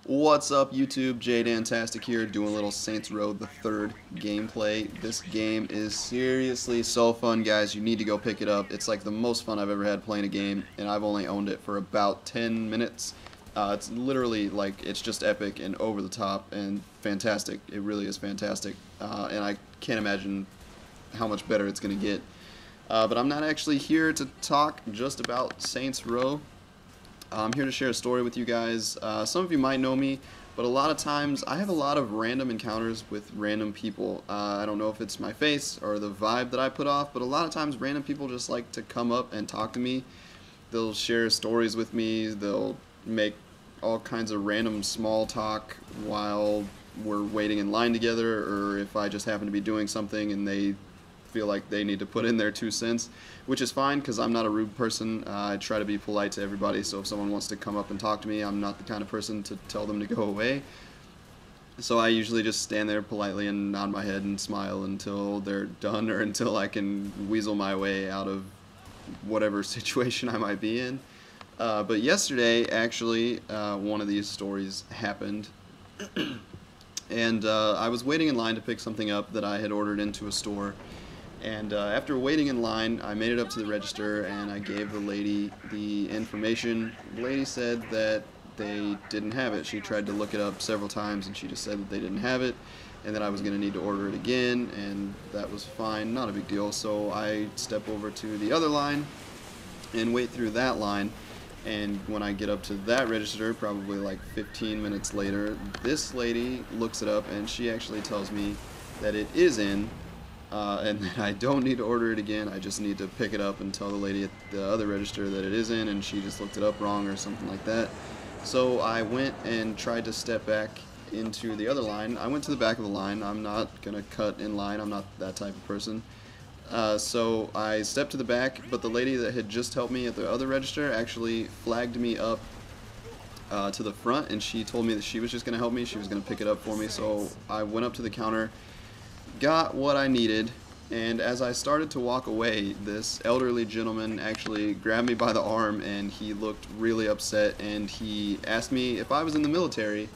What's up YouTube, jDantastic here, doing a little Saints Row the Third gameplay. This game is seriously so fun, guys. You need to go pick it up. It's like the most fun I've ever had playing a game, and I've only owned it for about 10 minutes. It's literally like, it's just epic and over the top and fantastic. It really is fantastic, and I can't imagine how much better it's going to get. But I'm not actually here to talk just about Saints Row. I'm here to share a story with you guys. Some of you might know me, but a lot of times I have a lot of random encounters with random people. I don't know if it's my face or the vibe that I put off, but a lot of times random people just like to come up and talk to me. They'll share stories with me. They'll make all kinds of random small talk while we're waiting in line together, or if I just happen to be doing something and they feel like they need to put in their 2 cents, which is fine because I'm not a rude person. I try to be polite to everybody, so if someone wants to come up and talk to me, I'm not the kind of person to tell them to go away. So I usually just stand there politely and nod my head and smile until they're done, or until I can weasel my way out of whatever situation I might be in. But yesterday, actually, one of these stories happened. And I was waiting in line to pick something up that I had ordered into a store. And after waiting in line, I made it up to the register and I gave the lady the information. The lady said that they didn't have it. She tried to look it up several times and she just said that they didn't have it and that I was going to need to order it again, and that was fine, not a big deal. So I step over to the other line and wait through that line. And when I get up to that register, probably like 15 minutes later, this lady looks it up and she actually tells me that it is in. And then I don't need to order it again. I just need to pick it up and tell the lady at the other register that it is in, and she just looked it up wrong or something like that. So I went and tried to step back into the other line. I went to the back of the line. I'm not going to cut in line. I'm not that type of person. So I stepped to the back, but the lady that had just helped me at the other register actually flagged me up to the front, and she told me that she was just going to help me. She was going to pick it up for me. So I went up to the counter, got what I needed, and as I started to walk away, this elderly gentleman actually grabbed me by the arm and he looked really upset, and he asked me if I was in the military,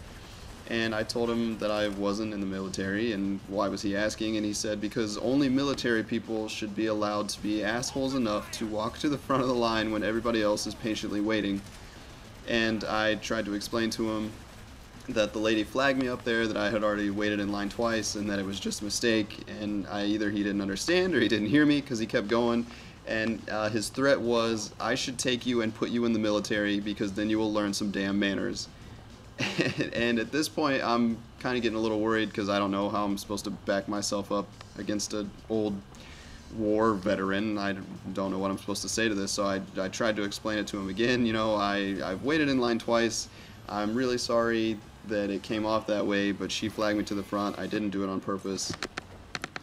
and I told him that I wasn't in the military. And why was he asking? And he said because only military people should be allowed to be assholes enough to walk to the front of the line when everybody else is patiently waiting. And I tried to explain to him that the lady flagged me up there, that I had already waited in line twice, and that it was just a mistake, and either he didn't understand or he didn't hear me because he kept going. And his threat was, I should take you and put you in the military because then you will learn some damn manners. And at this point I'm kind of getting a little worried because I don't know how I'm supposed to back myself up against an old war veteran. I don't know what I'm supposed to say to this, so I tried to explain it to him again. You know, I've waited in line twice. I'm really sorry that it came off that way, but she flagged me to the front. I didn't do it on purpose.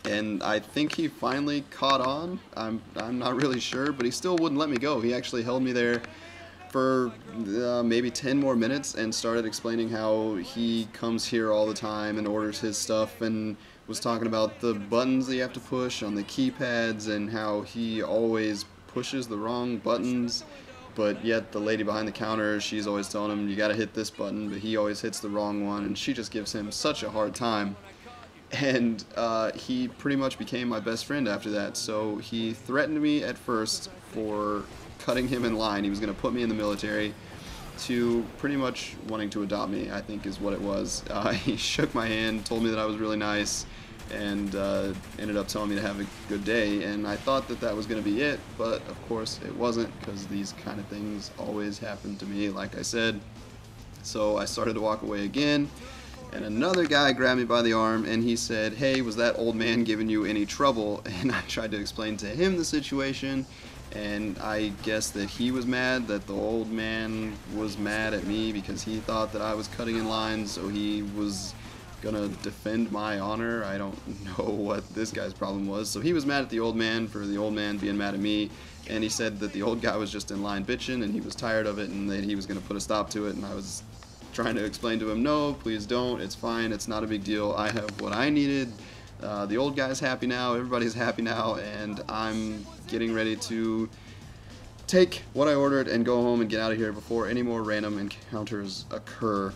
And I think he finally caught on. I'm not really sure, but he still wouldn't let me go. He actually held me there for maybe 10 more minutes and started explaining how he comes here all the time and orders his stuff, and was talking about the buttons that you have to push on the keypads and how he always pushes the wrong buttons. But yet the lady behind the counter, she's always telling him, you gotta hit this button, but he always hits the wrong one, and she just gives him such a hard time. And he pretty much became my best friend after that. So he threatened me at first for cutting him in line. He was gonna put me in the military, to pretty much wanting to adopt me, I think is what it was. He shook my hand, told me that I was really nice, and ended up telling me to have a good day. And I thought that that was going to be it, but of course it wasn't, because these kind of things always happen to me, like I said. So I started to walk away again, and another guy grabbed me by the arm and he said, hey, was that old man giving you any trouble? And I tried to explain to him the situation, and I guess that he was mad that the old man was mad at me because he thought that I was cutting in line, so he was gonna defend my honor. I don't know what this guy's problem was. So he was mad at the old man for the old man being mad at me, and he said that the old guy was just in line bitching and he was tired of it and that he was gonna put a stop to it. And I was trying to explain to him, no, please don't, it's fine, it's not a big deal, I have what I needed. The old guy's happy now, everybody's happy now, and I'm getting ready to take what I ordered and go home and get out of here before any more random encounters occur.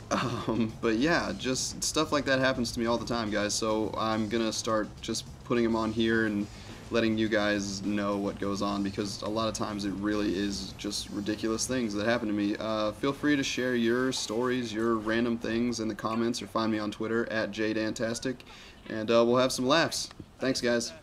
But yeah, just stuff like that happens to me all the time, guys, so I'm gonna start just putting them on here and letting you guys know what goes on, because a lot of times it really is just ridiculous things that happen to me. Feel free to share your stories, your random things in the comments, or find me on Twitter at jDantastic, and we'll have some laughs. Thanks, guys.